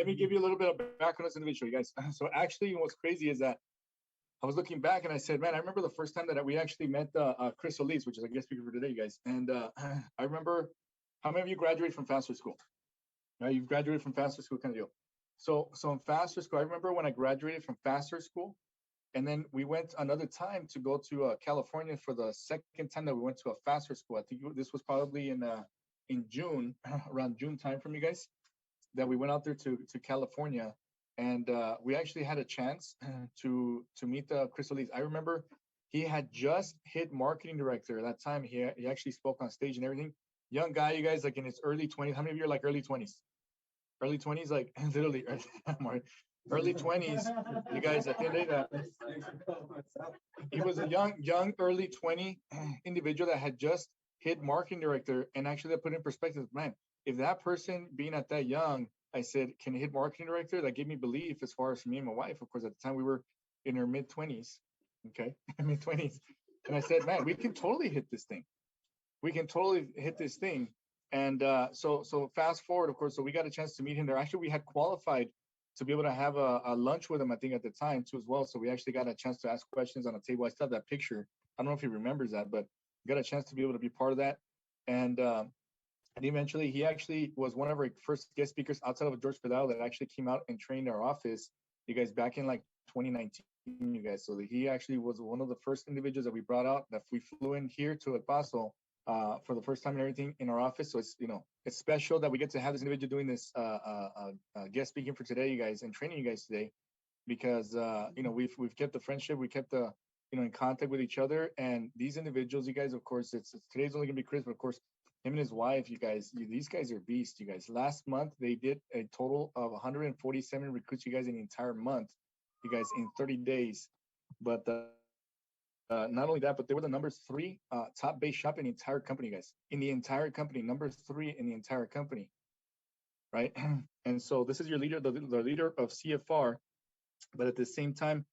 let me give you a little bit of background on this individual, you guys. So actually, what's crazy is that I was looking back and I said, man, I remember the first time that we actually met Chris Soiis, which is a guest speaker for today, you guys. And I remember, how many of you graduated from Faster School? Right, you've graduated from Faster School, kind of deal. So in Faster School, I remember when I graduated from Faster School, and then we went another time to go to California for the second time that we went to a Faster School. I think this was probably in June, around June time from you guys, that we went out there to California. And we actually had a chance to meet Chris Soiis. I remember he had just hit marketing director at that time. He actually spoke on stage and everything. Young guy, you guys, like in his early 20s. How many of you are like early 20s? Early 20s, like literally early 20s. You guys, at the end of that, he was a young early 20 individual that had just hit marketing director. And actually, that put in perspective, man, if that person being at that young, I said, can hit marketing director? That gave me belief as far as me and my wife. Of course, at the time we were in our mid-20s, okay, mid-20s. And I said, man, we can totally hit this thing. We can totally hit this thing. And so fast forward, of course, so we got a chance to meet him there. Actually, we had qualified to be able to have a lunch with him, I think, at the time too as well. So we actually got a chance to ask questions on a table. I still have that picture. I don't know if he remembers that, but we got a chance to be able to be part of that. And eventually, he actually was one of our first guest speakers outside of George Pedal that actually came out and trained our office, you guys, back in like 2019, you guys. So he actually was one of the first individuals that we brought out, that we flew in here to El Paso for the first time and everything in our office. So it's, it's special that we get to have this individual doing this guest speaking for today, you guys, and training you guys today, because we've kept the friendship, we kept the in contact with each other. And these individuals, you guys, of course, it's today's only gonna be Chris, but of course, him and his wife, you guys, these guys are beasts, you guys. Last month, they did a total of 147 recruits, you guys, in the entire month, you guys, in 30 days. But not only that, but they were the number 3 top base shop in the entire company, guys. In the entire company, number 3 in the entire company, right? And so this is your leader, the leader of CFR, but at the same time,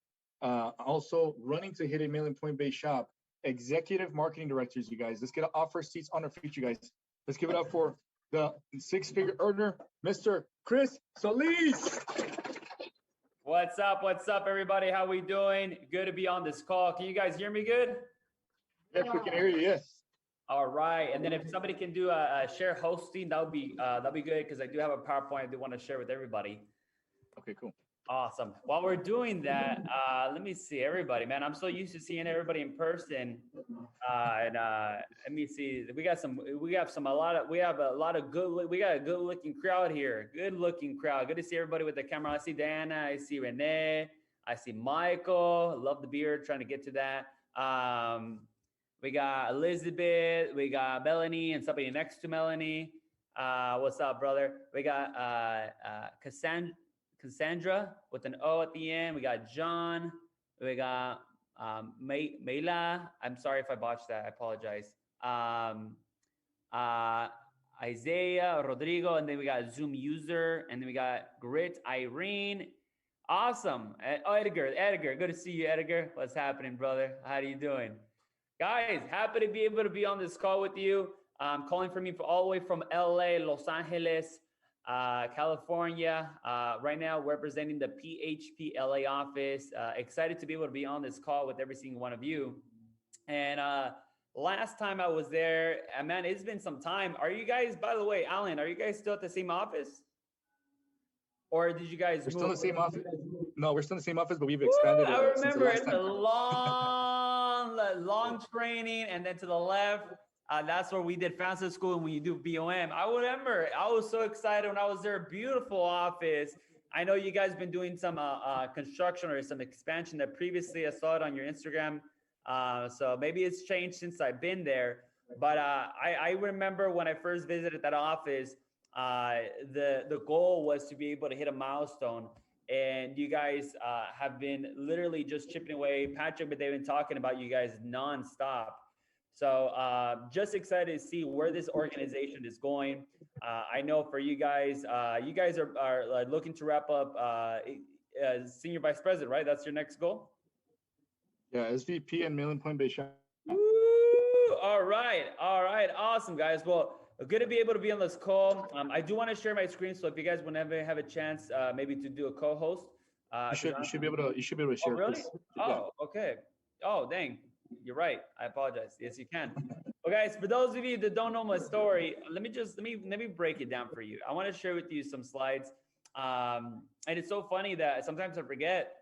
also running to hit a $1 million point base shop. Executive marketing directors, you guys. Let's get offer seats on our feet, you guys. Let's give it up for the 6-figure earner, Mr. Chris Soiis. What's up, everybody? How we doing? Good to be on this call. Can you guys hear me good? Yes, we can hear you, yes. All right, and then if somebody can do a share hosting, that'll be good, because I do have a PowerPoint I do want to share with everybody. Okay, cool. Awesome. While we're doing that, let me see everybody, man. I'm so used to seeing everybody in person. Let me see. We got a good looking crowd here. Good looking crowd. Good to see everybody with the camera. I see Diana. I see Renee. I see Michael. Love the beard. Trying to get to that. We got Elizabeth. We got Melanie and somebody next to Melanie. What's up, brother? We got Cassandra with an O at the end. We got John. We got Mayla. I'm sorry if I botched that. I apologize. Isaiah, Rodrigo, and then we got Zoom user, and then we got Grit, Irene. Awesome. Oh, Edgar, good to see you, Edgar. What's happening, brother? How are you doing? Guys, happy to be able to be on this call with you. I'm calling from you all the way from LA, Los Angeles, California. Right now, representing the PHP LA office. Excited to be able to be on this call with every single one of you. And last time I was there, man, it's been some time. Are you guys, by the way, Alan, are you guys still at the same office? Or did you guys We're still in the same office. No, we're still in the same office, but we've expanded. I remember it's a long training, and then to the left, that's where we did Faster School, and when you do BOM. I remember I was so excited when I was there. Beautiful office. I know you guys been doing some construction or some expansion that previously I saw it on your Instagram. So maybe it's changed since I've been there. But I remember when I first visited that office, the goal was to be able to hit a milestone. And you guys have been literally just chipping away. Patrick, but they've been talking about you guys nonstop. So just excited to see where this organization is going. I know for you guys are looking to wrap up senior vice president, right? That's your next goal? Yeah, SVP and $1 million point base shop. Woo! All right, awesome, guys. Well, good to be able to be on this call. I do want to share my screen, so if you guys whenever have a chance, maybe to do a co-host. You should be able to Oh, share, really? Chris. Yeah. Oh, okay. Oh, dang. You're right. I apologize. Yes, you can. Well, guys, for those of you that don't know my story, let me break it down for you. I want to share with you some slides. And it's so funny that sometimes I forget.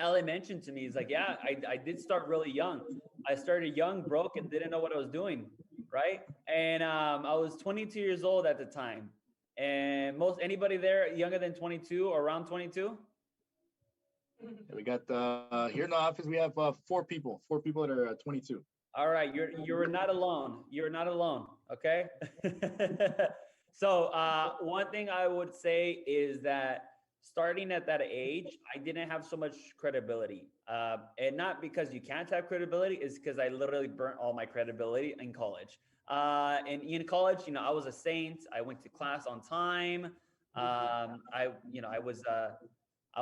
Ali mentioned to me, he's like, yeah, I did start really young. I started young, broke, and didn't know what I was doing, right? And I was 22 years old at the time. And most anybody there younger than 22 or around 22? We got here in the office we have four people that are 22. All right, you're not alone. You're not alone. Okay. So one thing I would say is that starting at that age, I didn't have so much credibility, and not because you can't have credibility, is because I literally burnt all my credibility in college. And in college, I was a saint. I went to class on time. I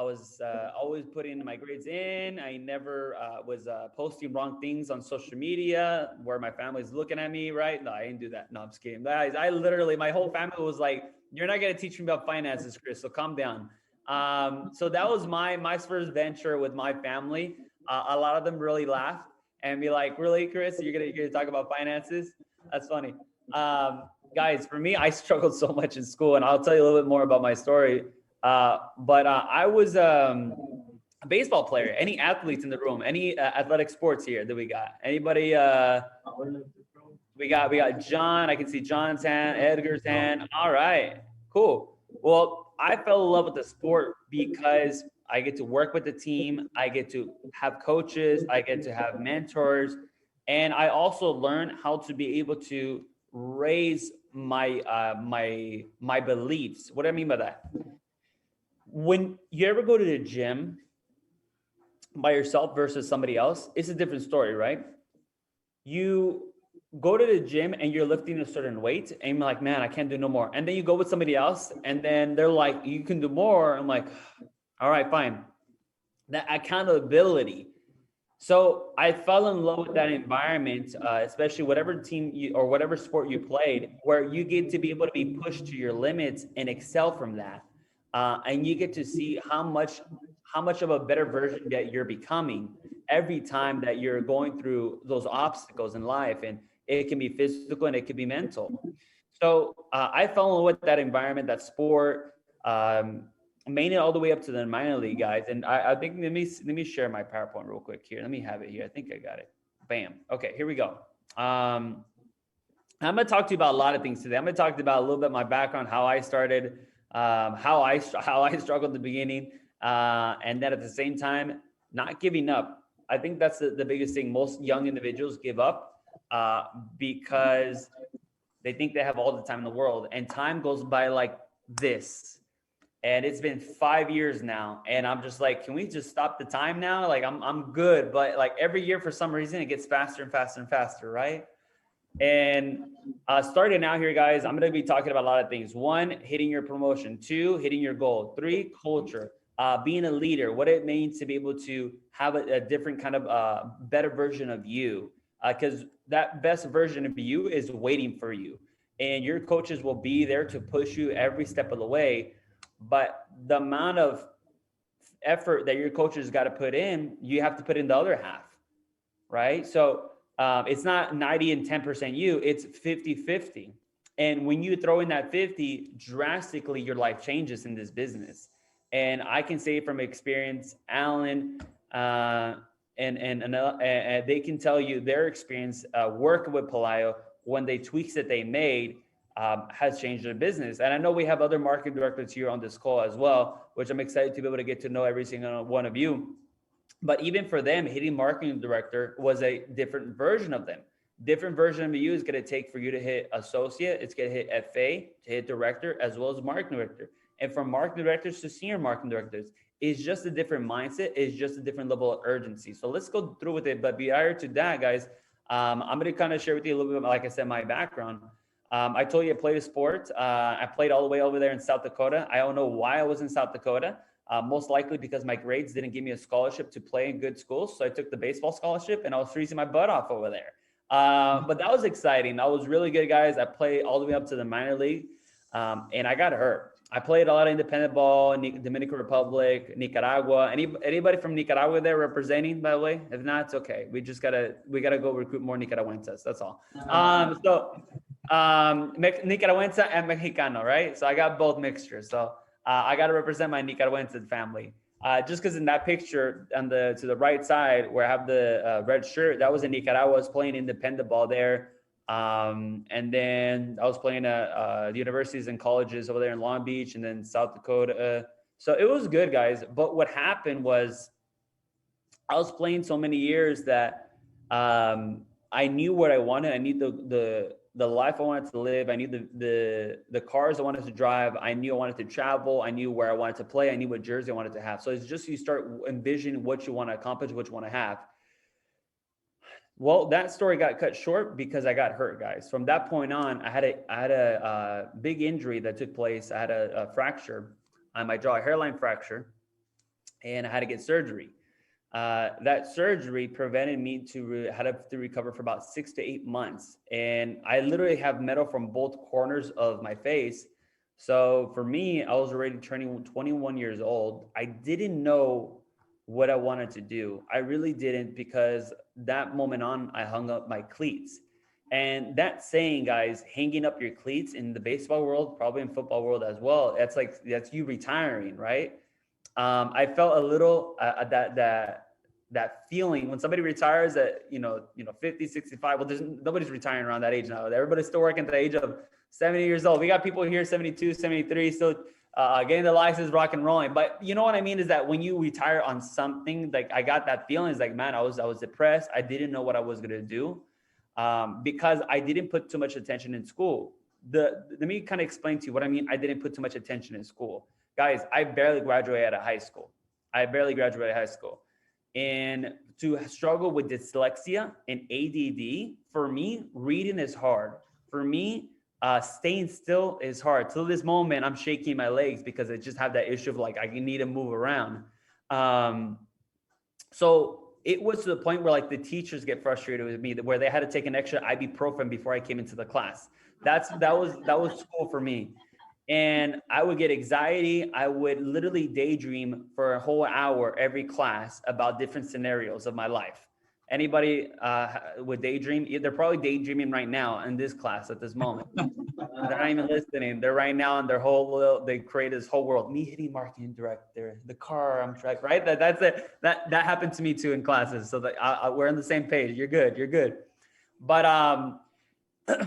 was always putting my grades in. I never was posting wrong things on social media where my family's looking at me, right? No, I didn't do that. No, I'm just kidding. Guys, I literally, my whole family was like, "You're not gonna teach me about finances, Chris. So calm down." So that was my first venture with my family. A lot of them really laughed and be like, "Really, Chris? You're gonna talk about finances?" That's funny. Guys, for me, I struggled so much in school, and I'll tell you a little bit more about my story. But I was a baseball player. Any athletes in the room? Any athletic sports here that we got? Anybody? We got John. I can see John's hand, Edgar's hand. All right, cool. Well, I fell in love with the sport because I get to work with the team. I get to have coaches. I get to have mentors, and I also learn how to be able to raise my beliefs. What do I mean by that? When you ever go to the gym by yourself versus somebody else, it's a different story, right? You go to the gym and you're lifting a certain weight and you're like, man, I can't do no more. And then you go with somebody else and then they're like, you can do more. I'm like, all right, fine. That accountability. So I fell in love with that environment, especially whatever team or whatever sport you played, where you get to be able to be pushed to your limits and excel from that, and you get to see how much of a better version that you're becoming every time that you're going through those obstacles in life, and it can be physical and it can be mental. So I fell in love with that environment, that sport. Made it all the way up to the minor league guys. And I think let me share my PowerPoint real quick here. Let me have it here. I think I got it. Bam. Okay, here we go. I'm gonna talk to you about a lot of things today. I'm gonna talk to you about a little bit my background, how I started, how I struggled at the beginning, and then at the same time not giving up. I think that's the biggest thing. Most young individuals give up because they think they have all the time in the world, and time goes by like this. And it's been 5 years now, and I'm just like, can we just stop the time now? Like I'm good, but like every year for some reason it gets faster and faster and faster, right? And starting out here, guys, I'm going to be talking about a lot of things. One, hitting your promotion. Two, hitting your goal. Three, culture. Being a leader, what it means to be able to have a different kind of better version of you, because that best version of you is waiting for you, and your coaches will be there to push you every step of the way. But the amount of effort that your coaches got to put in, you have to put in the other half, right? So it's not 90 and 10% you, it's 50-50. And when you throw in that 50, drastically your life changes in this business. And I can say from experience, Alan and they can tell you their experience working with Palayo, when they tweaks that they made has changed their business. And I know we have other marketing directors here on this call as well, which I'm excited to be able to get to know every single one of you. But even for them, hitting marketing director was a different version of them. Different version of you is going to take for you to hit associate. It's going to hit FA, to hit director, as well as marketing director. And from marketing directors to senior marketing directors, it's just a different mindset. It's just a different level of urgency. So let's go through with it. But prior to that, guys, I'm going to kind of share with you a little bit, like I said, my background. I told you I played a sport. I played all the way over there in South Dakota. I don't know why I was in South Dakota. Most likely because my grades didn't give me a scholarship to play in good schools. So I took the baseball scholarship and I was freezing my butt off over there. But that was exciting. I was really good, guys. I played all the way up to the minor league, and I got hurt. I played a lot of independent ball in Dominican Republic, Nicaragua. Anybody from Nicaragua there representing, by the way? If not, it's okay. We gotta go recruit more Nicaraguenses. That's all. Nicaragüense and Mexicano, right? So I got both mixtures. So I got to represent my Nicaragüense family. Just because in that picture to the right side where I have the red shirt, that was in Nicaragua. I was playing independent ball there. And then I was playing at the universities and colleges over there in Long Beach and then South Dakota. So it was good, guys. But what happened was I was playing so many years that I knew what I wanted. I knew the life I wanted to live. I knew the cars I wanted to drive. I knew I wanted to travel. I knew where I wanted to play. I knew what jersey I wanted to have. So it's just you start envisioning what you want to accomplish, what you want to have. Well, that story got cut short because I got hurt, guys. From that point on, I had a big injury that took place. I had a fracture on my jaw, a hairline fracture, and I had to get surgery. That surgery prevented me had to recover for about 6 to 8 months. And I literally have metal from both corners of my face. So for me, I was already turning 21 years old. I didn't know what I wanted to do. I really didn't, because that moment on, I hung up my cleats. And that saying, guys, hanging up your cleats in the baseball world, probably in football world as well, that's you retiring, right? I felt a little that feeling when somebody retires at 50, 65. Well, nobody's retiring around that age now. Everybody's still working at the age of 70 years old. We got people here 72, 73 still getting the license, rock and rolling. But you know what I mean is that when you retire on something, like I got that feeling, it's like, man, I was depressed. I didn't know what I was gonna do because I didn't put too much attention in school. Let me kind of explain to you what I mean. I didn't put too much attention in school. Guys, I barely graduated out of high school. And to struggle with dyslexia and ADD, for me, reading is hard. For me, staying still is hard. Till this moment, I'm shaking my legs because I just have that issue of like, I need to move around. So it was to the point where like the teachers get frustrated with me, where they had to take an extra ibuprofen before I came into the class. That was school for me. And I would get anxiety. I would literally daydream for a whole hour every class about different scenarios of my life. Anybody would daydream? They're probably daydreaming right now in this class at this moment. They're not even listening. They're right now in their they create this whole world. Me hitting marketing director, the car I'm driving, right? That's it. That happened to me too in classes. So that we're on the same page. You're good. But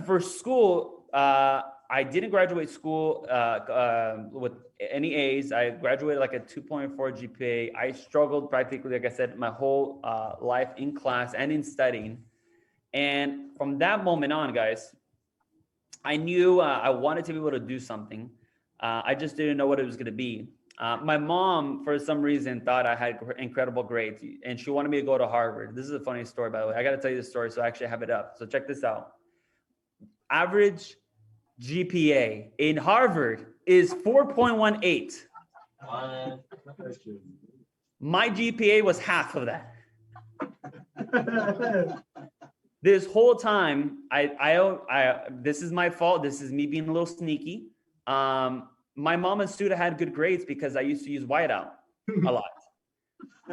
for school, I didn't graduate school with any A's. I graduated like a 2.4 GPA. I struggled practically, like I said, my whole life in class and in studying. And from that moment on, guys, I knew I wanted to be able to do something. I just didn't know what it was going to be. My mom, for some reason, thought I had incredible grades, and she wanted me to go to Harvard. This is a funny story, by the way. I got to tell you this story, so I actually have it up. So check this out. Average GPA in Harvard is 4.18. My GPA was half of that. This whole time, this is my fault. This is me being a little sneaky. My mom and Suda had good grades because I used to use whiteout a lot.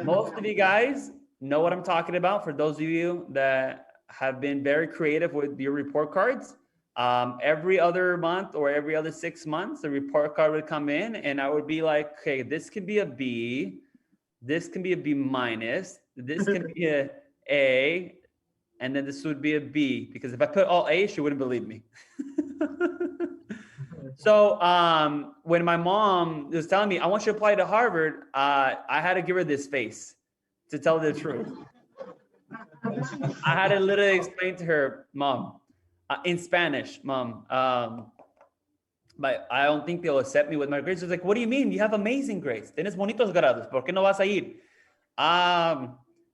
Most of you guys know what I'm talking about. For those of you that have been very creative with your report cards, every other month or every other 6 months, the report card would come in and I would be like, okay, this can be a B, this can be a B minus, this can be a A, and then this would be a B, because if I put all A, she wouldn't believe me. So when my mom was telling me, I want you to apply to Harvard, I had to give her this face to tell the truth. I had to literally explain to her, Mom, in Spanish, Mom, but I don't think they'll accept me with my grades. She's like, what do you mean? You have amazing grades. Tienes bonitos grados. ¿Por qué no vas a ir?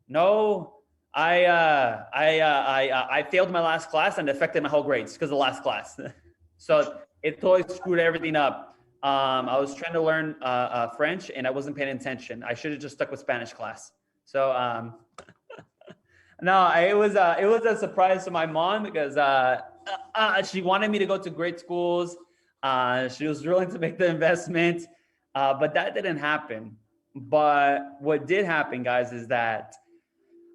No, I failed my last class and affected my whole grades because of the last class. So it totally screwed everything up. I was trying to learn French and I wasn't paying attention. I should have just stuck with Spanish class. So, No, it was a surprise to my mom because she wanted me to go to great schools. She was willing to make the investment, but that didn't happen. But what did happen, guys, is that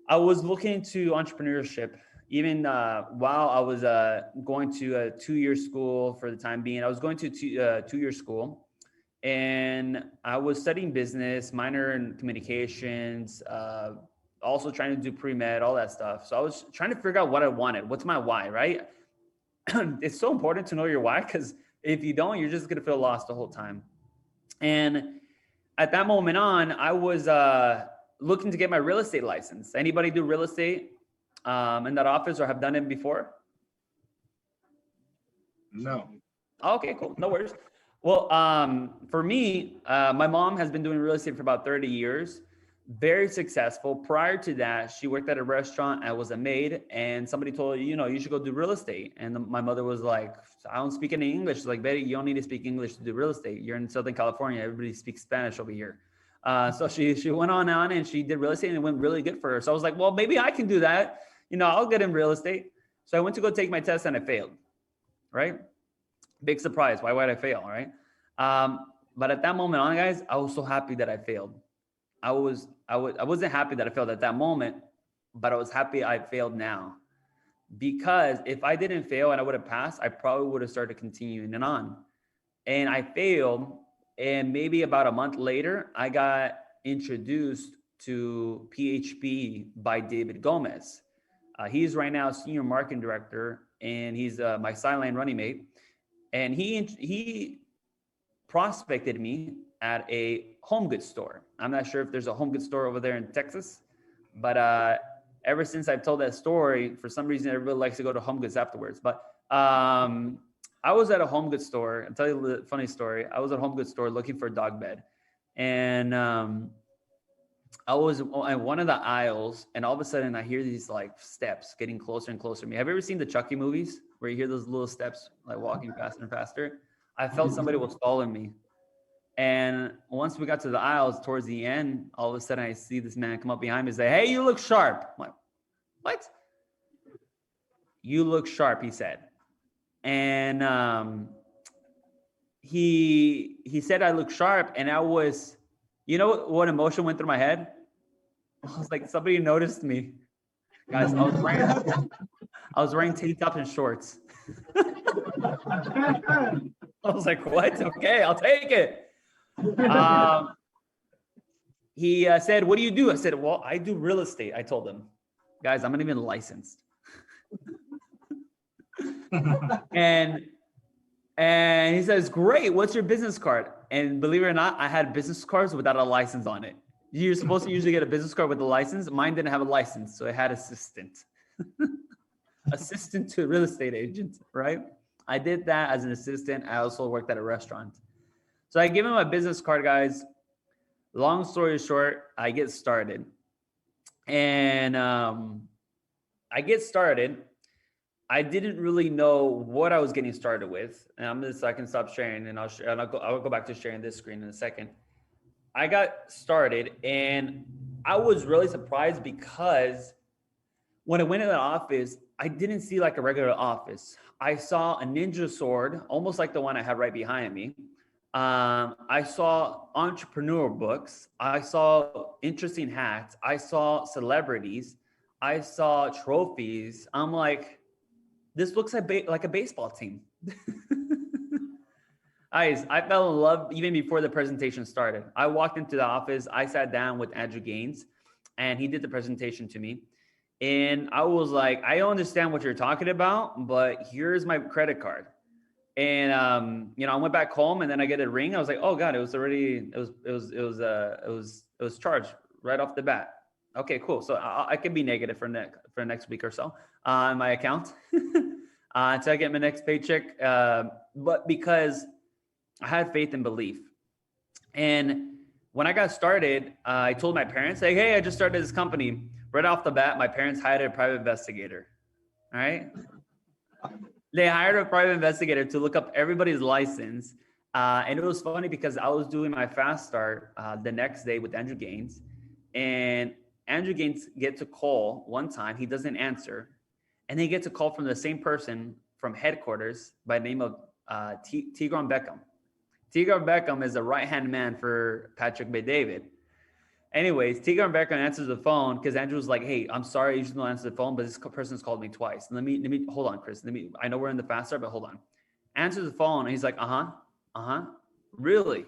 I was looking into entrepreneurship even while I was going to a 2-year school for the time being. I was going to 2-year school, and I was studying business, minor in communications, also trying to do pre-med, all that stuff. So I was trying to figure out what I wanted. What's my why, right? It's so important to know your why, because if you don't, you're just going to feel lost the whole time. And at that moment on, I was looking to get my real estate license. Anybody do real estate in that office or have done it before? No. Okay, cool. No worries. Well, for me, my mom has been doing real estate for about 30 years, very successful. Prior to that, she worked at a restaurant. I was a maid, and somebody told her, you should go do real estate. And my mother was like, I don't speak any English. She's like, Betty, you don't need to speak English to do real estate. You're in Southern California. Everybody speaks Spanish over here. So she went on and she did real estate, and it went really good for her. So I was like, well, maybe I can do that. I'll get in real estate. So I went to go take my test and I failed, right? Big surprise. Why would I fail, right? But at that moment on, guys, I was so happy that I failed. I wasn't happy that I failed at that moment, but I was happy I failed now. Because if I didn't fail and I would have passed, I probably would have started continuing and on. And I failed, and maybe about a month later, I got introduced to PHP by David Gomez. He's right now senior marketing director, and he's my sideline running mate. And he prospected me at a home goods store. I'm not sure if there's a home goods store over there in Texas, but ever since I've told that story, for some reason, everybody likes to go to home goods afterwards. But I was at a home goods store. I'll tell you a funny story. I was at a home goods store looking for a dog bed. And I was in one of the aisles, and all of a sudden I hear these like steps getting closer and closer to me. Have you ever seen the Chucky movies where you hear those little steps like walking faster and faster? I felt somebody was following me. And once we got to the aisles towards the end, all of a sudden I see this man come up behind me and say, "Hey, you look sharp." I'm like, "What?" "You look sharp," he said. And he said I look sharp, and I was, what emotion went through my head? I was like, somebody noticed me. Guys, I was wearing tank tops and shorts. I was like, what? Okay, I'll take it. He said, "What do you do?" I said, "Well, I do real estate." I told him, "Guys, I'm not even licensed." And he says, "Great, what's your business card?" And believe it or not, I had business cards without a license on it. You're supposed to usually get a business card with a license. Mine didn't have a license, so it had assistant. Assistant to a real estate agent, right? I did that as an assistant. I also worked at a restaurant. So I give him my business card, guys. Long story short, I get started. And I get started. I didn't really know what I was getting started with. And I can stop sharing, and I'll go back to sharing this screen in a second. I got started, and I was really surprised because when I went in the office, I didn't see like a regular office. I saw a ninja sword, almost like the one I have right behind me. I saw entrepreneur books. I saw interesting hats. I saw celebrities. I saw trophies. I'm like, this looks like a baseball team. I fell in love even before the presentation started. I walked into the office. I sat down with Andrew Gaines, and he did the presentation to me. And I was like, I don't understand what you're talking about, but here's my credit card. And I went back home, and then I get a ring. I was like, oh God, it was charged right off the bat. Okay, cool. So I can be negative for next week or so on my account until I get my next paycheck. But because I had faith and belief. And when I got started, I told my parents, like, hey, I just started this company. Right off the bat, my parents hired a private investigator. All right. They hired a private investigator to look up everybody's license. And it was funny because I was doing my fast start the next day with Andrew Gaines. And Andrew gets a call one time. He doesn't answer. And he gets a call from the same person from headquarters by the name of Tigran Beckham. Tigran Beckham is the right-hand man for Patrick Bet-David. Anyways, Tigran Beckham answers the phone because Andrew was like, "Hey, I'm sorry, you just don't answer the phone, but this person's called me twice. Let me hold on, Chris. I know we're in the fast start, but hold on." Answers the phone, and he's like, really?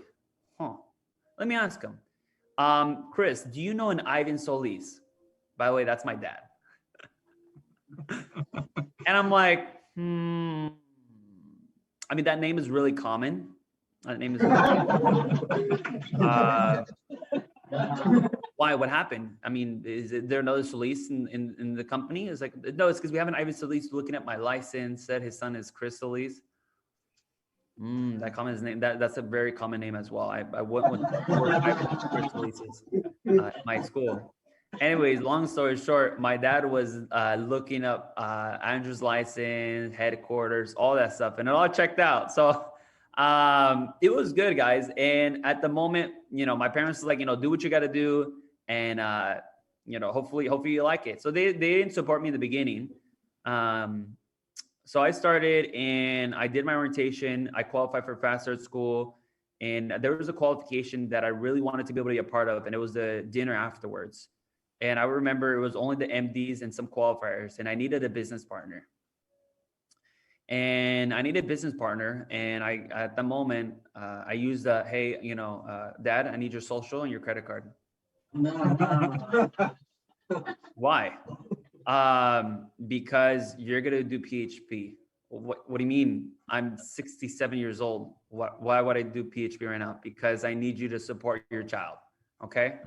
Huh. Let me ask him. Chris, do you know an Ivan Solis? By the way, that's my dad. And I'm like, I mean, that name is really common. That name is why? What happened? I mean, is there another Solis in the company? It's like, no, it's because we have an Ivan Solis looking at my license, said his son is Chris Solis. That common name. That's a very common name as well. I went with Chris Solis at my school. Anyways, long story short, my dad was looking up Andrew's license, headquarters, all that stuff, and it all checked out. So it was good, guys. And at the moment, my parents was like, do what you got to do, and hopefully you like it. So they didn't support me in the beginning. So I started and I did my orientation. I qualified for Fast Start School, and there was a qualification that I really wanted to be able to be a part of, and it was the dinner afterwards. And I remember it was only the MDs and some qualifiers, and I needed a business partner. And I at the moment I used hey, Dad, I need your social and your credit card. Why? Because you're gonna do PHP. What do you mean? I'm 67 years old. Why would I do PHP right now? Because I need you to support your child. Okay.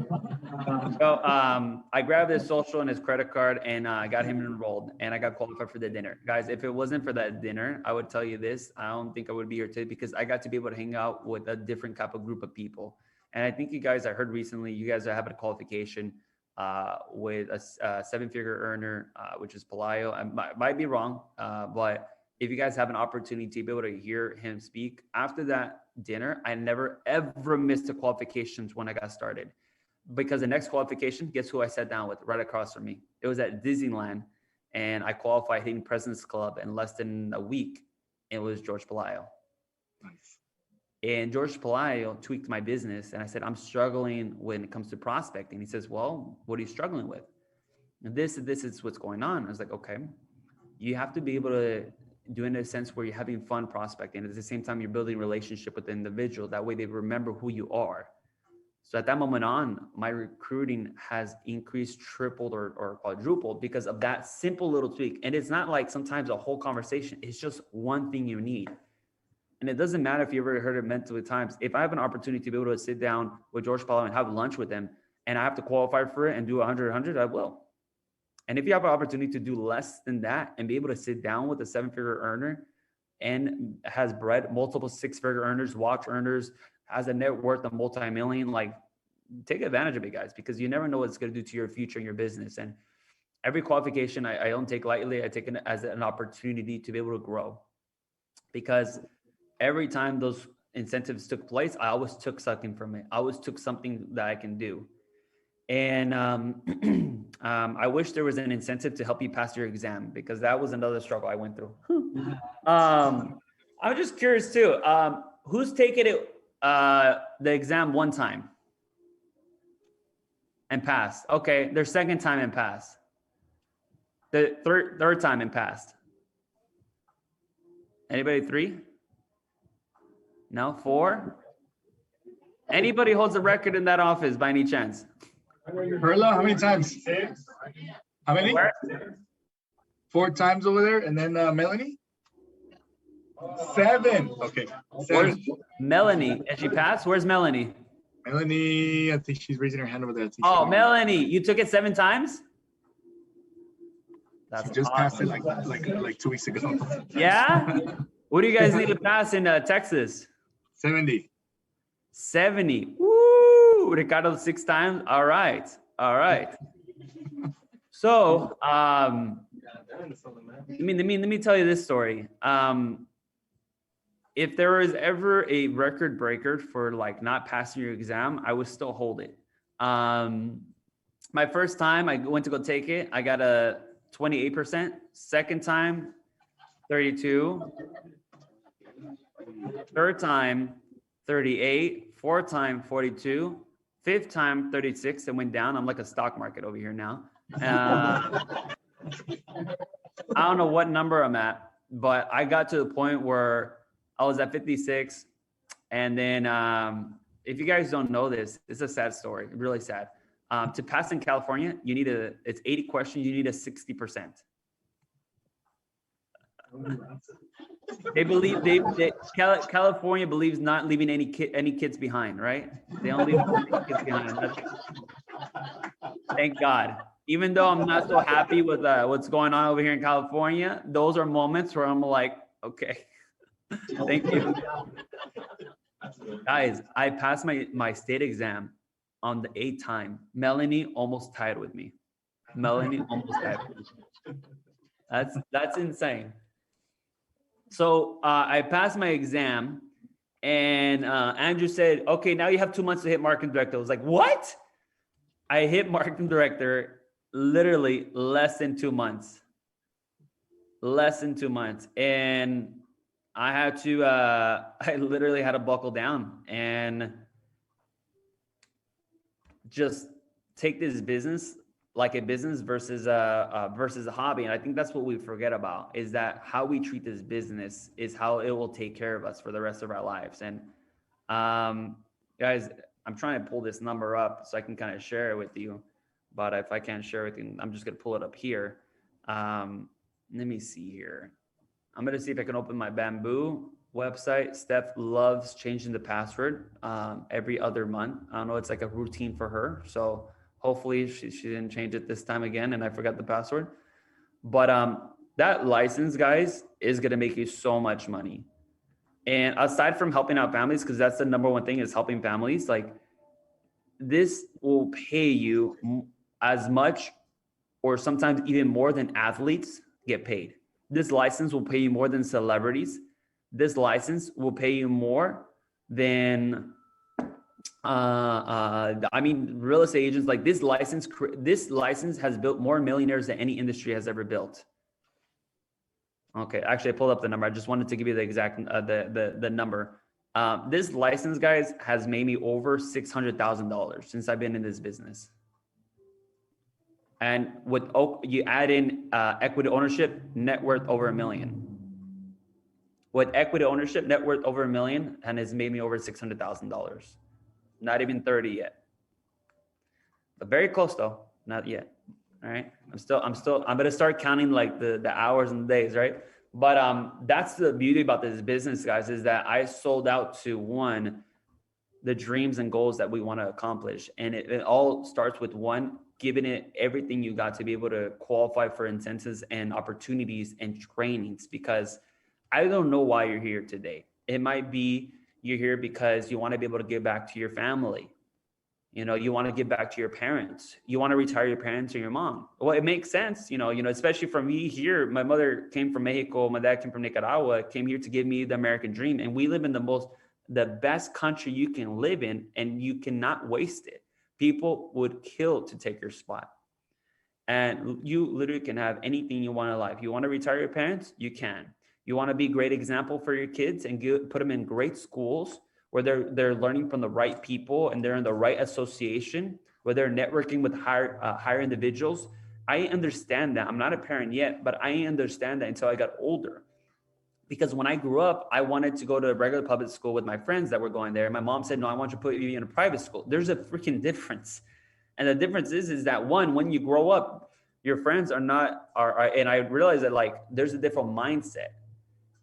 So I grabbed his social and his credit card, and I got him enrolled, and I got qualified for the dinner. Guys, if it wasn't for that dinner, I would tell you this: I don't think I would be here today, because I got to be able to hang out with a different type of group of people. And I think I heard recently, you guys are having a qualification with a seven-figure earner, which is Palayo. I might be wrong, but if you guys have an opportunity to be able to hear him speak after that dinner, I never ever missed the qualifications when I got started, because the next qualification, guess who I sat down with right across from me? It was at Disneyland, and I qualified hitting President's Club in less than a week. It was George Palayo. Nice. And George Palayo tweaked my business, and I said, I'm struggling when it comes to prospecting. He says, well, what are you struggling with? And this is what's going on. I was like, okay, you have to be able to do it in a sense where you're having fun prospecting. At the same time, you're building a relationship with the individual. That way they remember who you are. So at that moment on, my recruiting has increased, tripled, or quadrupled because of that simple little tweak. And it's not like sometimes a whole conversation. It's just one thing you need. And it doesn't matter if you ever heard it mentally times. If I have an opportunity to be able to sit down with George Palayo and have lunch with him, and I have to qualify for it and do 100, I will. And if you have an opportunity to do less than that and be able to sit down with a seven-figure earner and has bred multiple six-figure earners, watch earners, has a net worth of multi-million, like, take advantage of it, guys, because you never know what it's going to do to your future and your business. And every qualification I don't take lightly. I take it as an opportunity to be able to grow, because every time those incentives took place, I always took something from it. I always took something that I can do. And I wish there was an incentive to help you pass your exam, because that was another struggle I went through. I'm just curious too. Who's taken it the exam one time and passed? Okay, their second time and passed. The third time and passed. Anybody? 3? No? 4? Anybody holds a record in that office by any chance? Perla, how many times? 6. How many? Where? 4 times over there, and then Melanie? 7. Okay. 7. Where's Melanie? Did she pass? Where's Melanie? Melanie, I think she's raising her hand over there. Oh, Melanie, you took it 7 times? That's she just awesome. Passed it like 2 weeks ago. Yeah? What do you guys need to pass in Texas? 70. 70. Woo! Ricardo 6 times. All right. So, let me tell you this story. If there was ever a record breaker for like not passing your exam, I would still hold it. My first time I went to go take it, I got a 28%. Second time, 32. Third time, 38. Fourth time, 42. Fifth time, 36. It went down. I'm like a stock market over here now. I don't know what number I'm at, but I got to the point where I was at 56. And then if you guys don't know this, it's a sad story, really sad. To pass in California, you need it's 80 questions, you need a 60%. They believe California believes not leaving any kids behind, right? They don't leave any kids behind. Thank God. Even though I'm not so happy with what's going on over here in California, those are moments where I'm like, okay, thank you. Guys, I passed my state exam on the 8th time. Melanie almost tied with me. That's insane. So I passed my exam, and Andrew said, okay, now you have 2 months to hit marketing director. I was like, what? I hit marketing director literally less than 2 months. And I had to, I literally had to buckle down and just take this business like a business versus a hobby. And I think that's what we forget about, is that how we treat this business is how it will take care of us for the rest of our lives. And guys, I'm trying to pull this number up so I can kind of share it with you. But if I can't share it with you, I'm just gonna pull it up here. Let me see here. I'm gonna see if I can open my Bamboo website. Steph loves changing the password every other month. I don't know, it's like a routine for her. So hopefully she didn't change it this time again and I forgot the password. But that license, guys, is gonna make you so much money. And aside from helping out families, because that's the number one thing, is helping families, like this will pay you as much or sometimes even more than athletes get paid. This license will pay you more than celebrities. This license will pay you more than, I mean, real estate agents. Like this license has built more millionaires than any industry has ever built. Okay, actually, I pulled up the number. I just wanted to give you the exact the number. This license, guys, has made me over $600,000 since I've been in this business. And with you add in equity ownership, net worth over $1 million. With equity ownership, net worth over $1 million, and it's made me over $600,000. Not even 30 yet, but very close though. Not yet. All right. I'm gonna start counting like the hours and the days, right? But that's the beauty about this business, guys, is that I sold out to the dreams and goals that we want to accomplish. And it all starts with giving it everything you got to be able to qualify for incentives and opportunities and trainings. Because I don't know why you're here today. It might be you're here because you want to be able to give back to your family. You know, you want to give back to your parents. You want to retire your parents or your mom. Well, it makes sense, you know, especially for me here. My mother came from Mexico. My dad came from Nicaragua, came here to give me the American dream. And we live in the best country you can live in, and you cannot waste it. People would kill to take your spot. And you literally can have anything you want in life. You want to retire your parents? You can. You want to be a great example for your kids and put them in great schools where they're learning from the right people and they're in the right association, where they're networking with higher individuals. I understand that. I'm not a parent yet, but I understand that until I got older. Because when I grew up, I wanted to go to a regular public school with my friends that were going there. My mom said, no, I want you to put you in a private school. There's a freaking difference. And the difference is that when you grow up, your friends and I realized that like, there's a different mindset.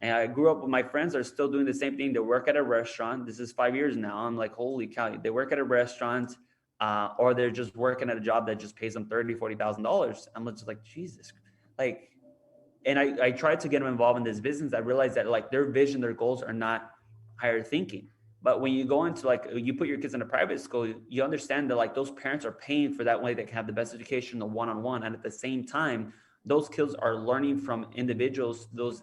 And I grew up with my friends are still doing the same thing. They work at a restaurant. This is 5 years now. I'm like, holy cow. They work at a restaurant or they're just working at a job that just pays them $30,000, $40,000. I'm just like, Jesus. Like, and I tried to get them involved in this business. I realized that like their vision, their goals are not higher thinking. But when you go into like, you put your kids in a private school, you understand that like those parents are paying for that way they can have the best education, the one-on-one. And at the same time, those kids are learning from individuals, those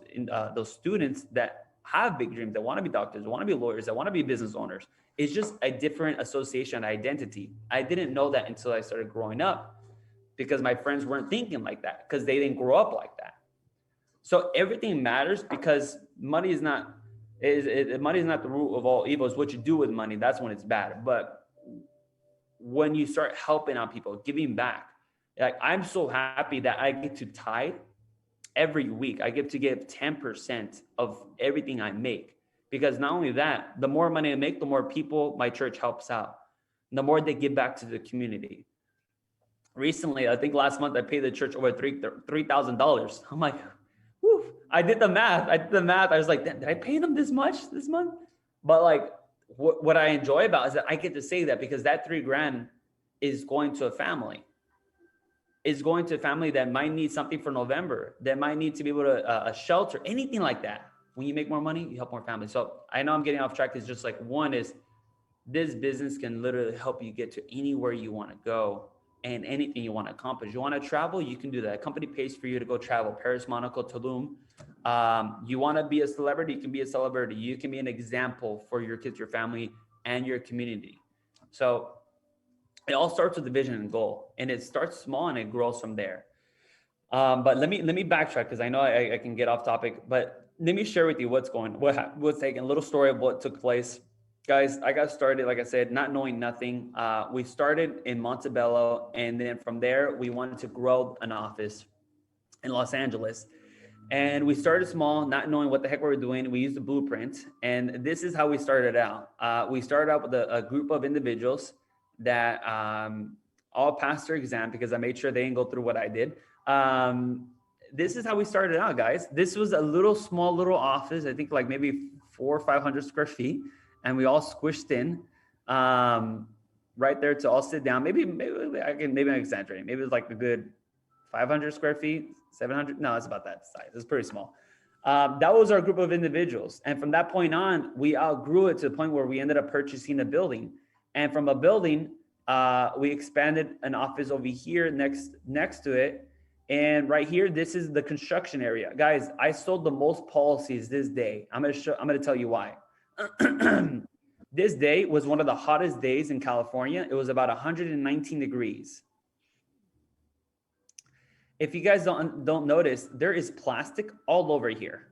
students that have big dreams, that want to be doctors, that want to be lawyers, that want to be business owners. It's just a different association identity. I didn't know that until I started growing up, because my friends weren't thinking like that, because they didn't grow up like that. So everything matters, because money is not the root of all evil. It's what you do with money. That's when it's bad. But when you start helping out people, giving back, like I'm so happy that I get to tithe every week. I get to give 10% of everything I make, because not only that, the more money I make, the more people my church helps out, the more they give back to the community. Recently, I think last month I paid the church over $3,000. I'm like, whew. I did the math. I was like, did I pay them this much this month? But like, what I enjoy about is that I get to say that, because that $3,000 is going to a family. Is going to a family that might need something for November, that might need to be able to a shelter, anything like that. When you make more money, you help more families. So I know I'm getting off track. It's just like, one is, this business can literally help you get to anywhere you want to go and anything you want to accomplish. You want to travel, you can do that. A company pays for you to go travel, Paris, Monaco, Tulum. You want to be a celebrity, you can be a celebrity. You can be an example for your kids, your family, and your community. So it all starts with the vision and goal, and it starts small and it grows from there. But let me backtrack, because I know I can get off topic, but let me share with you what's taking a little story of what took place. Guys, I got started, like I said, not knowing nothing. We started in Montebello, and then from there, we wanted to grow an office in Los Angeles. And we started small, not knowing what the heck we were doing. We used the blueprint, and this is how we started out. We started out with a group of individuals that all passed their exam, because I made sure they didn't go through what I did. This is how we started out, guys. This was a small little office, I think like maybe 400 or 500 square feet. And we all squished in right there to all sit down. Maybe I'm exaggerating. Maybe it was like a good 500 square feet, 700. No, it's about that size. It's pretty small. That was our group of individuals. And from that point on, we outgrew it to the point where we ended up purchasing a building. And from a building, we expanded an office over here next to it. And right here, this is the construction area. Guys, I sold the most policies this day. I'm gonna tell you why. This day was one of the hottest days in California. It was about 119 degrees. If you guys don't notice, there is plastic all over here.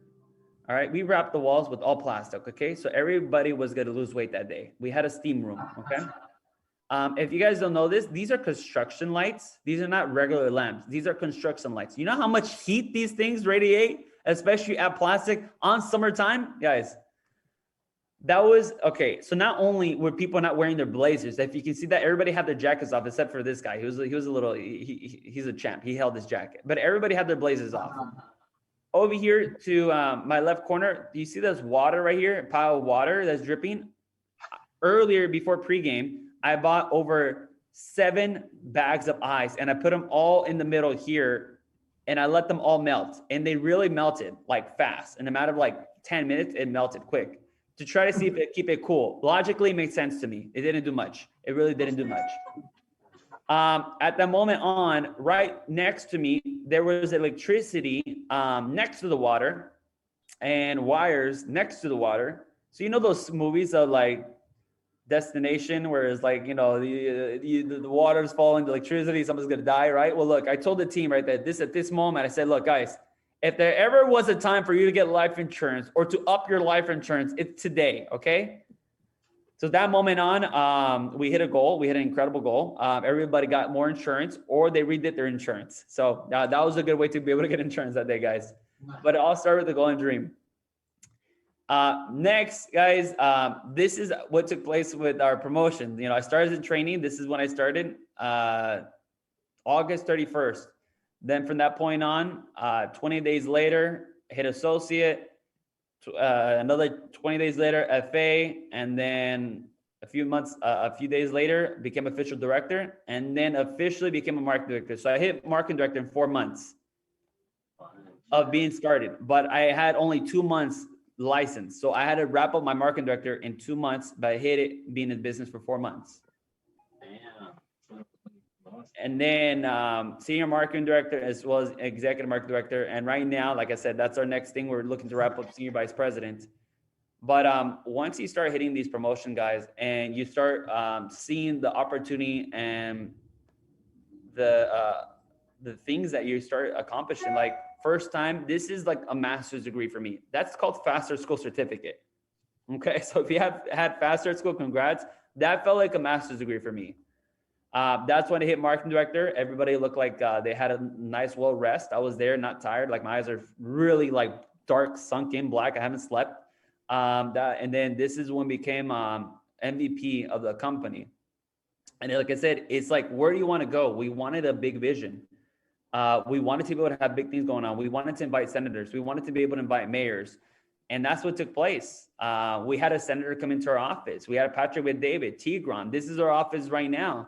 All right, we wrapped the walls with all plastic, okay? So everybody was gonna lose weight that day. We had a steam room, okay? If you guys don't know this, these are construction lights. These are not regular lamps. These are construction lights. You know how much heat these things radiate, especially at plastic on summertime? Guys, that was, okay. So not only were people not wearing their blazers, if you can see that everybody had their jackets off, except for this guy. He's a champ. He held his jacket, but everybody had their blazers off. Over here to my left corner, do you see this water right here? A pile of water that's dripping. Earlier, before pregame, I bought over 7 bags of ice, and I put them all in the middle here, and I let them all melt, and they really melted like fast. In a matter of like 10 minutes, it melted quick, to try to see if it keep it cool. Logically, it made sense to me. It didn't do much. It really didn't do much. At that moment on, right next to me, there was electricity next to the water and wires next to the water. So you know those movies of like Destination, where it's like, you know, the water's falling, the electricity, someone's gonna die, right? Well, look, I told the team right there, at this moment, I said, look, guys, if there ever was a time for you to get life insurance or to up your life insurance, it's today, okay? So that moment on, we hit a goal. We hit an incredible goal. Everybody got more insurance, or they redid their insurance. So that was a good way to be able to get insurance that day, guys. But it all started with the goal and dream. Next, guys, this is what took place with our promotion. You know, I started in training. This is when I started, August 31st. Then from that point on, 20 days later, hit associate, another 20 days later, FA, and then a few days later, became official director, and then officially became a marketing director. So I hit marketing director in 4 months of being started, but I had only 2 months license. So I had to wrap up my marketing director in 2 months, but I hit it being in business for 4 months. And then senior marketing director, as well as executive marketing director. And right now, like I said, that's our next thing. We're looking to wrap up senior vice president. But once you start hitting these promotion guys and you start seeing the opportunity and the the things that you start accomplishing, like first time, this is like a master's degree for me. That's called Faster School Certificate. Okay, so if you have had Faster School, congrats. That felt like a master's degree for me. That's when I hit marketing director. Everybody looked like they had a nice well rest. I was there, not tired. Like my eyes are really like dark, sunk in black. I haven't slept. And then this is when I became MVP of the company. And like I said, it's like, where do you want to go? We wanted a big vision. We wanted to be able to have big things going on. We wanted to invite senators. We wanted to be able to invite mayors. And that's what took place. We had a senator come into our office. We had Patrick with David, Tigran. This is our office right now.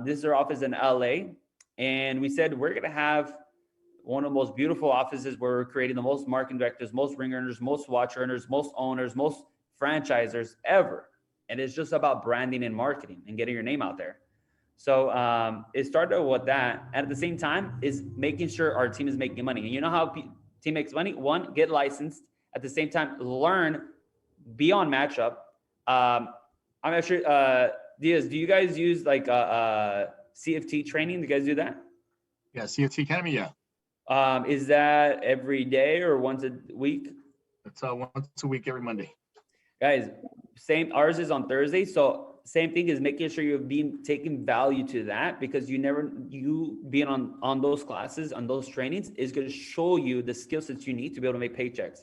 This is our office in LA. And we said, we're going to have one of the most beautiful offices where we're creating the most marketing directors, most ring earners, most watch earners, most owners, most franchisers ever. And it's just about branding and marketing and getting your name out there. So it started with that. And at the same time is making sure our team is making money. And you know how team makes money? One, get licensed. At the same time, learn, be on matchup. I'm not sure, Diaz, do you guys use like CFT training? Do you guys do that? Yeah, CFT Academy, yeah. Is that every day or once a week? It's once a week, every Monday. Guys, same, ours is on Thursday. So same thing is making sure you're taking value to that, because you being on those classes, on those trainings is going to show you the skill sets you need to be able to make paychecks.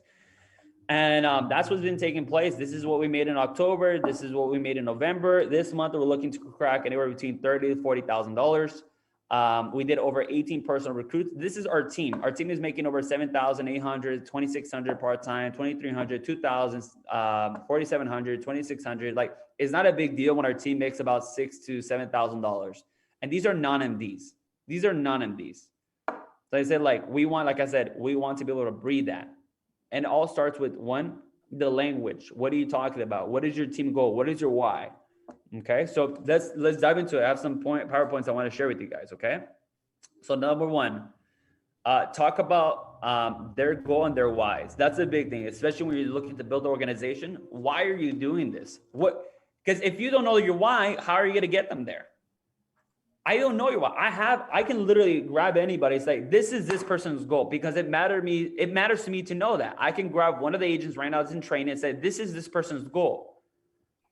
And that's what's been taking place. This is what we made in October. This is what we made in November. This month, we're looking to crack anywhere between $30,000 to $40,000. We did over 18 personal recruits. This is our team. Our team is making over 7,800, 2,600 part-time, 2,300, 2,000, 4,700, 2,600. Like, it's not a big deal when our team makes about $6,000 to $7,000. And these are non-MDs. These are non-MDs. So I said, like I said, we want to be able to breed that. And it all starts with one, the language. What are you talking about? What is your team goal? What is your why? Okay, so let's dive into it. I have some PowerPoints I want to share with you guys, okay? So number one, talk about their goal and their whys. That's a big thing, especially when you're looking to build an organization. Why are you doing this? Because if you don't know your why, how are you going to get them there? I don't know your why. I can literally grab anybody and say, this is this person's goal, because it matters to me to know that. I can grab one of the agents right now that's in training and say, this is this person's goal.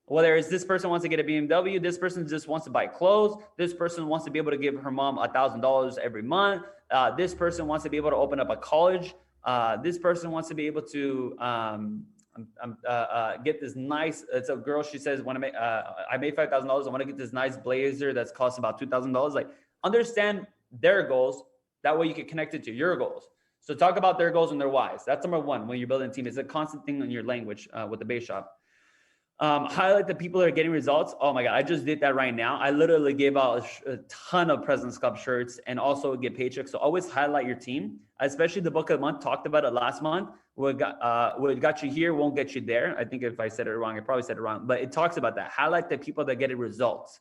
Whether it's this person wants to get a BMW, this person just wants to buy clothes, this person wants to be able to give her mom $1,000 every month, this person wants to be able to open up a college, this person wants to be able to get this nice, it's a girl, she says, when I made $5,000, I want to get this nice blazer that's cost about $2,000. Like, understand their goals. That way you can connect it to your goals. So talk about their goals and their whys. That's number one when you're building a team. It's a constant thing in your language with the base shop. Highlight the people that are getting results. Oh my God, I just did that right now. I literally gave out a ton of President's Cup shirts and also get paychecks. So always highlight your team, especially the book of the month. Talked about it last month. What got you here won't get you there. I think if I said it wrong, I probably said it wrong, but it talks about that. Highlight the people that get results.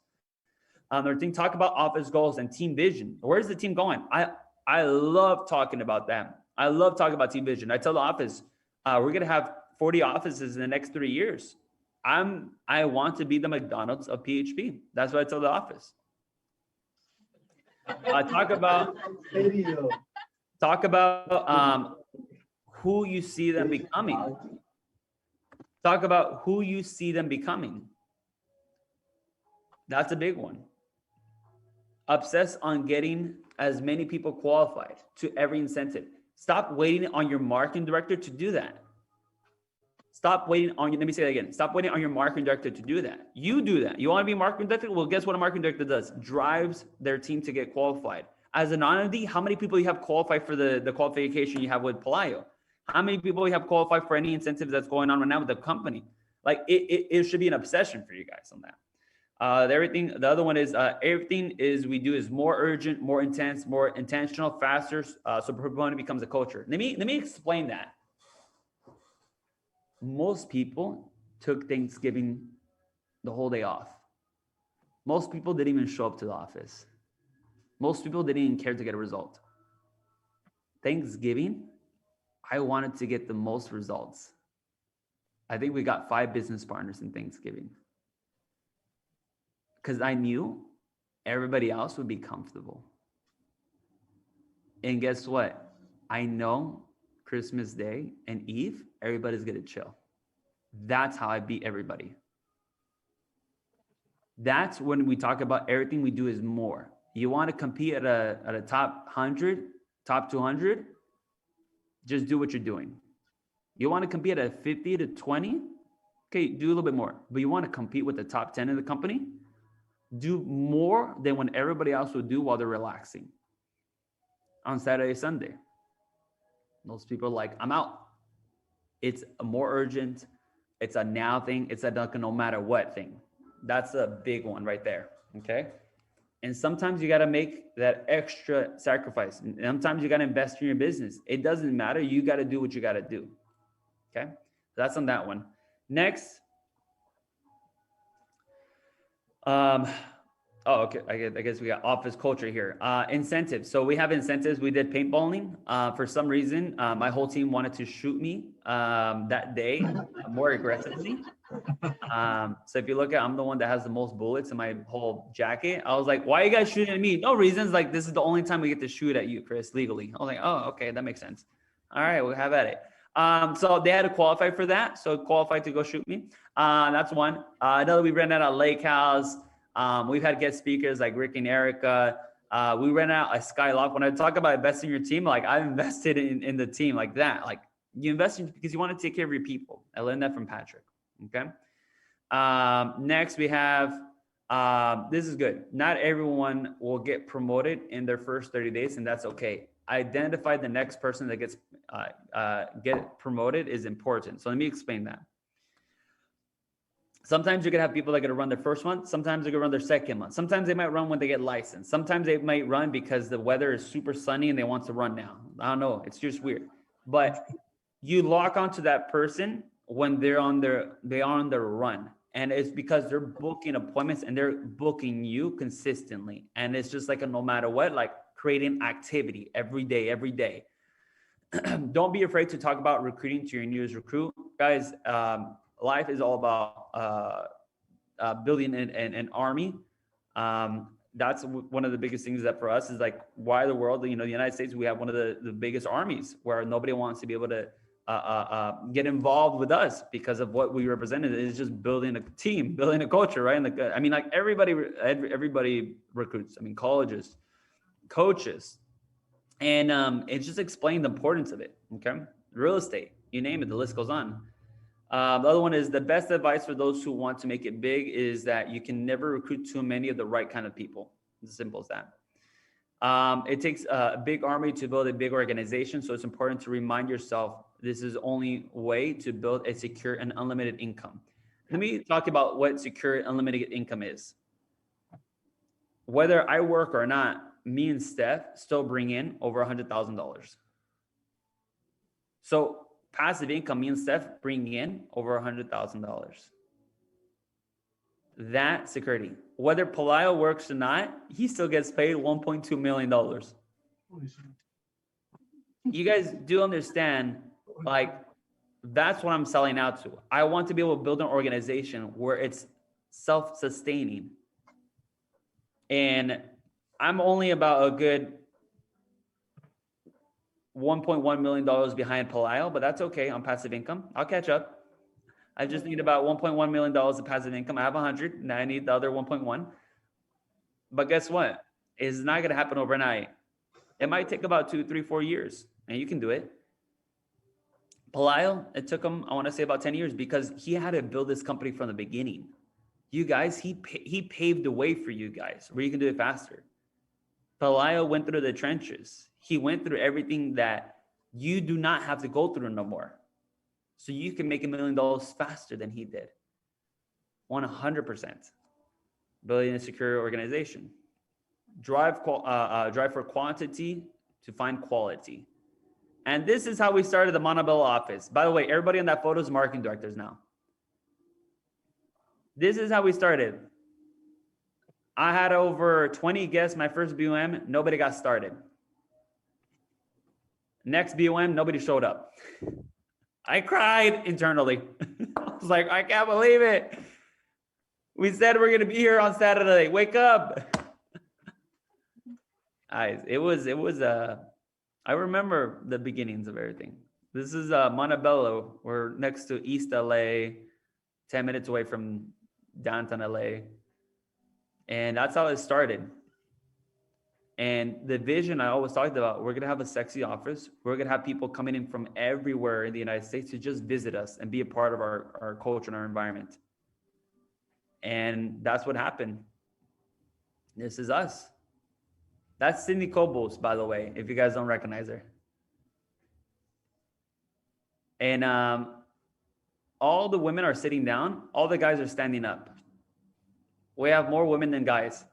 Another thing, talk about office goals and team vision. Where's the team going? I love talking about that. I love talking about team vision. I tell the office, we're going to have 40 offices in the next 3 years. I want to be the McDonald's of PHP. That's what I tell the office. Talk about who you see them becoming. Talk about who you see them becoming. That's a big one. Obsess on getting as many people qualified to every incentive. Stop waiting on your marketing director to do that. Stop waiting on you. Let me say that again. Stop waiting on your marketing director to do that. You do that. You want to be a marketing director? Well, guess what a marketing director does? Drives their team to get qualified. As an non-MD, how many people you have qualified for the qualification you have with Palayo? How many people you have qualified for any incentives that's going on right now with the company? Like it should be an obsession for you guys on that. The other one is everything we do is more urgent, more intense, more intentional, faster. So proponent becomes a culture. Let me explain that. Most people took Thanksgiving the whole day off. Most people didn't even show up to the office. Most people didn't even care to get a result. Thanksgiving, I wanted to get the most results. I think we got 5 business partners in Thanksgiving. Because I knew everybody else would be comfortable. And guess what? I know Christmas Day and Eve, everybody's gonna chill. That's how I beat everybody. That's when we talk about everything we do is more. You want to compete at a top 100, top 200, just do what you're doing. You want to compete at a 50 to 20, okay, do a little bit more. But you want to compete with the top 10 in the company, do more than when everybody else would do while they're relaxing on Saturday, Sunday. Most people are like, I'm out. It's a more urgent. It's a now thing. It's a no matter what thing. That's a big one right there. Okay. And sometimes you got to make that extra sacrifice. And sometimes you got to invest in your business. It doesn't matter. You got to do what you got to do. Okay. That's on that one. Next. Okay. I guess we got office culture here. Incentives. So we have incentives. We did paintballing. For some reason, my whole team wanted to shoot me that day more aggressively. So if you look at, I'm the one that has the most bullets in my whole jacket. I was like, why are you guys shooting at me? No reasons. Like, this is the only time we get to shoot at you, Chris, legally. I was like, oh, okay, that makes sense. All right, we'll have at it. So they had to qualify for that. So qualified to go shoot me. That's one. Another, we ran out of lake house. We've had guest speakers like Rick and Erica. We ran out a Skylock. When I talk about investing in your team, like I've invested in the team like that. Like you invest in because you want to take care of your people. I learned that from Patrick. Okay. Next we have, this is good. Not everyone will get promoted in their first 30 days, and that's okay. Identify the next person that gets get promoted is important. So let me explain that. Sometimes you're gonna have people that are gonna run their first month. Sometimes they're gonna run their second month. Sometimes they might run when they get licensed. Sometimes they might run because the weather is super sunny and they want to run now. I don't know. It's just weird. But you lock onto that person when they are on their run. And it's because they're booking appointments and they're booking you consistently. And it's just like a no matter what, like creating activity every day. Don't be afraid to talk about recruiting to your newest recruit. Guys, life is all about building an army. That's one of the biggest things that for us is like why the world, the United States, we have one of the biggest armies where nobody wants to be able to get involved with us because of what we represented. Is just building a team, building a culture, right? And I mean, like everybody recruits. I mean, colleges, coaches, and it just explained the importance of it. Okay, real estate, you name it, the list goes on. The other one is the best advice for those who want to make it big is that you can never recruit too many of the right kind of people. It's as simple as that. It takes a big army to build a big organization. So it's important to remind yourself this is the only way to build a secure and unlimited income. Let me talk about what secure and unlimited income is. Whether I work or not, me and Steph still bring in over $100,000. So passive income, me and Steph bring in over $100,000. That security. Whether Pelayo works or not, he still gets paid $1.2 million. You guys do understand, like, that's what I'm selling out to. I want to be able to build an organization where it's self-sustaining. And I'm only about a good $1.1 million behind Pelayo, but that's okay on passive income. I'll catch up. I just need about $1.1 million of passive income. I have 100, now I need the other 1.1. But guess what? It's not going to happen overnight. It might take about 2, 3, 4 years, and you can do it. Pelayo, it took him, I want to say about 10 years because he had to build this company from the beginning. You guys, he paved the way for you guys where you can do it faster. Pelayo went through the trenches. He went through everything that you do not have to go through no more. So you can make $1 million faster than he did. 100%. Building a secure organization. Drive for quantity to find quality. And this is how we started the Montebello office. By the way, everybody in that photo is marketing directors now. This is how we started. I had over 20 guests my first BOM. Nobody got started. Next BOM, nobody showed up. I cried internally. I was like, I can't believe it. We said we're gonna be here on Saturday. Wake up. It was I remember the beginnings of everything. This is Montebello. We're next to East LA, 10 minutes away from downtown LA. And that's how it started. And the vision I always talked about, we're gonna have a sexy office. We're gonna have people coming in from everywhere in the United States to just visit us and be a part of our culture and our environment. And that's what happened. This is us. That's Cindy Cobos, by the way, if you guys don't recognize her. And all the women are sitting down. All the guys are standing up. We have more women than guys.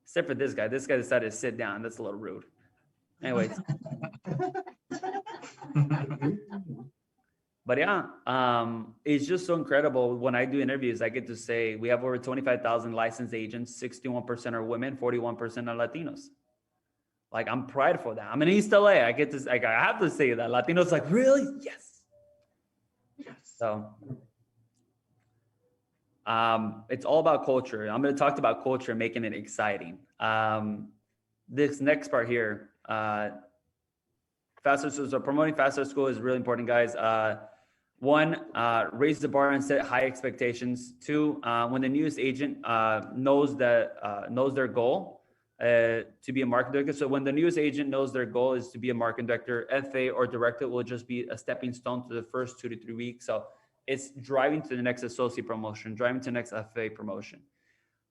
Except for this guy. This guy decided to sit down. That's a little rude. Anyways. But yeah, it's just so incredible. When I do interviews, I get to say we have over 25,000 licensed agents. 61% are women, 41% are Latinos. Like, I'm prideful of that. I'm in East LA. I get to, like, I have to say that. Latinos like, really? Yes. Yes. So it's all about culture. I'm going to talk about culture, making it exciting. This next part here, faster. So promoting faster school is really important, guys. One, raise the bar and set high expectations. Two, when the newest agent knows their goal to be a marketing director. So when the newest agent knows their goal is to be a marketing director, FA or director will just be a stepping stone to the first 2 to 3 weeks. So it's driving to the next associate promotion, driving to the next FA promotion.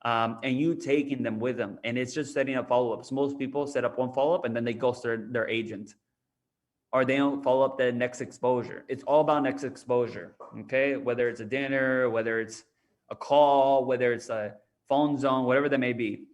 And you taking them with them. And it's just setting up follow-ups. Most people set up one follow-up and then they ghost their agent, or they don't follow up the next exposure. It's all about next exposure, okay? Whether it's a dinner, whether it's a call, whether it's a phone zone, whatever that may be.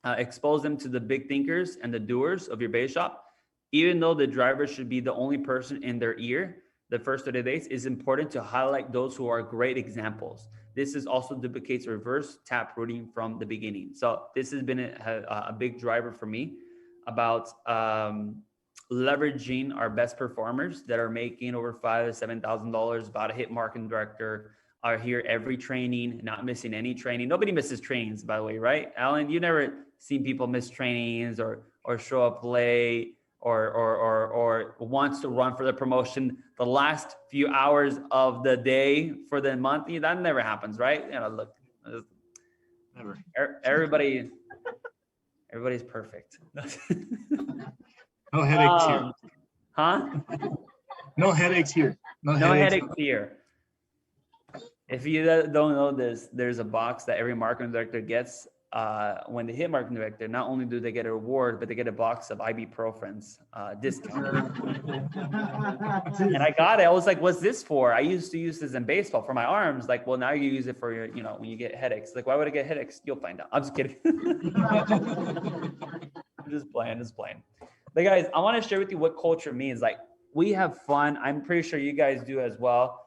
Expose them to the big thinkers and the doers of your base shop. Even though the driver should be the only person in their ear, the first 30 days is important to highlight those who are great examples. This is also duplicates reverse tap routing from the beginning. So this has been a big driver for me about leveraging our best performers that are making over $5,000 to $7,000, about to hit marketing director, are here every training, not missing any training. Nobody misses trainings, by the way, right? Alan, you never seen people miss trainings or show up late or wants to run for the promotion the last few hours of the day for the month. That never happens, right? You know, look, Never. Everybody's perfect. No headaches here. Huh? No headaches here. No headaches here. If you don't know this, there's a box that every marketing director gets when they hit marketing director. Not only do they get a reward, but they get a box of ibuprofens discount. And I got it. I was like, what's this for? I used to use this in baseball for my arms. Like, well, now you use it for your, when you get headaches. Like, why would I get headaches? You'll find out. I'm just kidding. I'm just playing. But guys, I want to share with you what culture means. Like, we have fun. I'm pretty sure you guys do as well.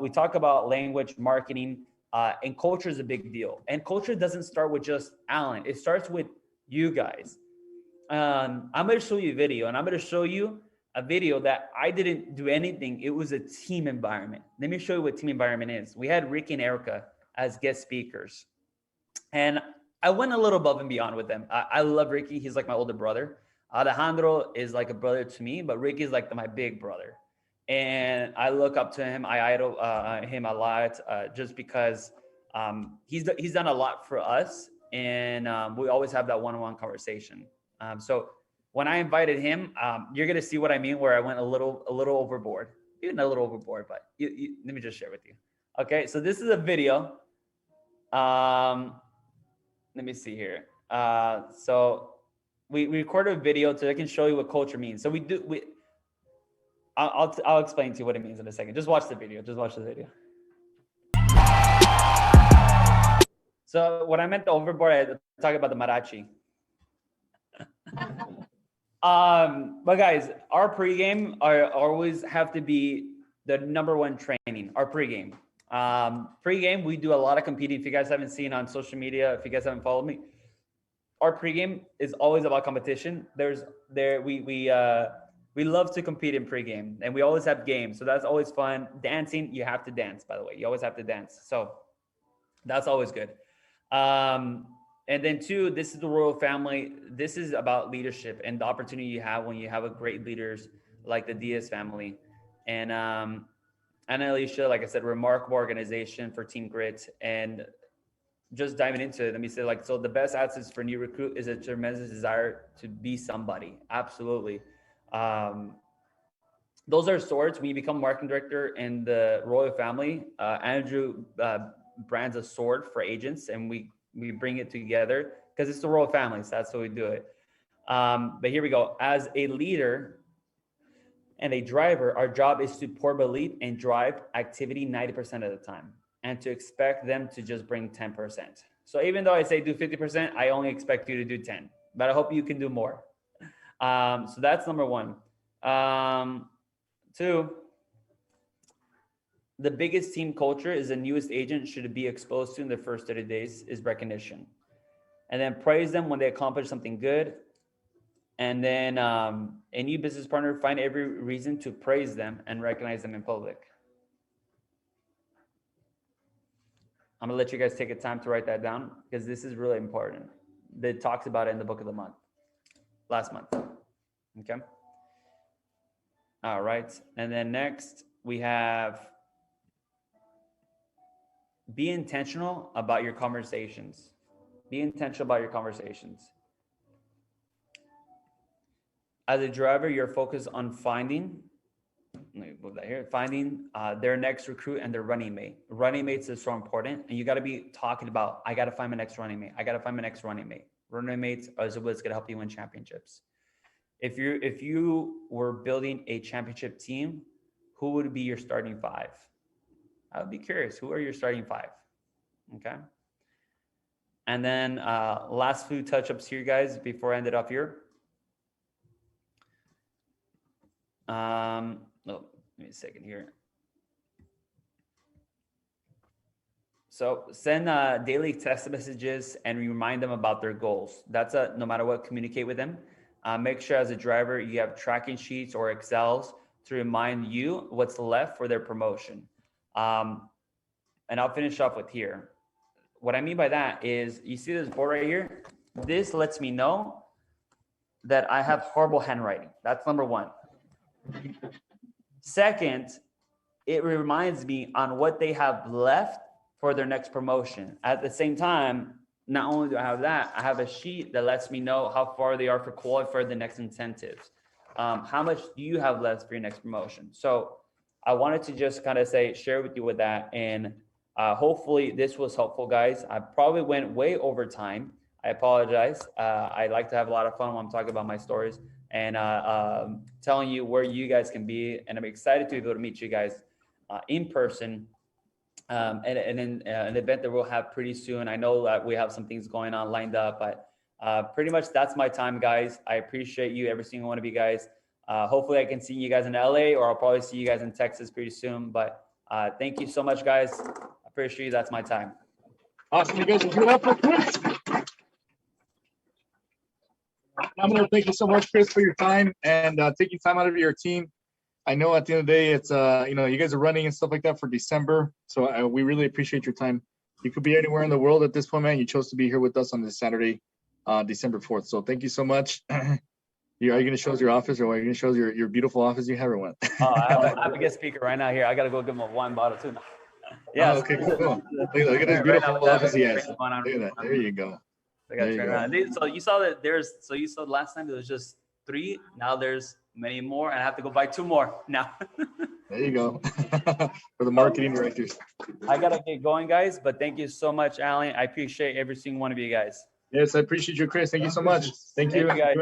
We talk about language, marketing, and culture is a big deal. And culture doesn't start with just Alan. It starts with you guys. I'm going to show you a video, and I'm going to show you a video that I didn't do anything. It was a team environment. Let me show you what team environment is. We had Ricky and Erica as guest speakers. And I went a little above and beyond with them. I love Ricky. He's like my older brother. Alejandro is like a brother to me, but Ricky is like my big brother. And I look up to him. I idol him a lot just because he's done a lot for us. And we always have that one-on-one conversation. So when I invited him, you're going to see what I mean, where I went a little overboard. Even a little overboard, but let me just share with you. Okay, so this is a video. Let me see here. So we recorded a video so I can show you what culture means. So I'll explain to you what it means in a second. Just watch the video. So when I meant the overboard, I talk about the Marachi. But guys, our pregame always have to be the number one training. Our pregame. Pregame, we do a lot of competing. If you guys haven't seen on social media, if you guys haven't followed me, our pregame is always about competition. We love to compete in pregame, and we always have games, so that's always fun. Dancing, you have to dance, by the way. You always have to dance, so that's always good. And then two, this is the royal family. This is about leadership and the opportunity you have when you have a great leaders like the Diaz family. And Alicia, like I said, remarkable organization for Team Grit. And just diving into it, let me say, like, so the best assets for new recruit is a tremendous desire to be somebody. Absolutely. Those are swords. When you become marketing director in the royal family, Andrew brands a sword for agents, and we bring it together because it's the royal family. So that's how we do it. But here we go. As a leader and a driver, our job is to pour belief and drive activity 90% of the time, and to expect them to just bring 10%. So even though I say do 50%, I only expect you to do 10, but I hope you can do more. So that's number one. Two, the biggest team culture is the newest agent should be exposed to in the first 30 days is recognition. And then praise them when they accomplish something good. And then a new business partner, find every reason to praise them and recognize them in public. I'm gonna let you guys take a time to write that down because this is really important. They talks about it in the book of the month, last month. Okay. All right. And then next we have be intentional about your conversations. Be intentional about your conversations. As a driver, you're focused on finding, let me move that here, finding their next recruit and their running mate. Running mates is so important, and you got to be talking about, I got to find my next running mate. I got to find my next running mate. Running mates is what's going to help you win championships. If you were building a championship team, who would be your starting five? I would be curious. Who are your starting five? Okay. And then last few touch-ups here, guys, before I end it off here. Give me a second here. So send daily text messages and remind them about their goals. That's no matter what, communicate with them. Make sure as a driver, you have tracking sheets or Excels to remind you what's left for their promotion. And I'll finish off with here. What I mean by that is, you see this board right here? This lets me know that I have horrible handwriting. That's number one. Second, it reminds me on what they have left for their next promotion. At the same time, not only do I have that, I have a sheet that lets me know how far they are for qualifying for the next incentives. How much do you have left for your next promotion? So I wanted to just kind of share with you with that. And hopefully this was helpful, guys. I probably went way over time. I apologize. I like to have a lot of fun when I'm talking about my stories and telling you where you guys can be. And I'm excited to be able to meet you guys in person and in an event that we'll have pretty soon. I know that we have some things going on lined up, but pretty much that's my time, guys. I appreciate you, every single one of you guys. Hopefully I can see you guys in LA, or I'll probably see you guys in Texas pretty soon. But thank you so much, guys. I appreciate you. That's my time. Awesome. You guys will give it up for Chris. I'm going to thank you so much, Chris, for your time and taking time out of your team. I know at the end of the day, it's, you guys are running and stuff like that for December. So we really appreciate your time. You could be anywhere in the world at this point, man. You chose to be here with us on this Saturday, December 4th. So thank you so much. Are you going to show us your office, or are you going to show us your beautiful office you have, or what? I have a guest speaker right now here. I got to go give him a wine bottle too. Yeah. Oh, okay, cool. Look at this beautiful office he has. Look at that. There you go. There you go. So you saw that you saw last time there was just 3. Now there's many more, and I have to go buy 2 more now. There you go. For the marketing directors. I gotta get going, guys, but thank you so much, Alan. I appreciate every single one of you guys. Yes, I appreciate you, Chris. Thank you so much. Thank you. Guys.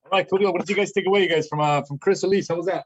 All right, cool deal. What did you guys take away, you guys, from Chris Soiis? How was that?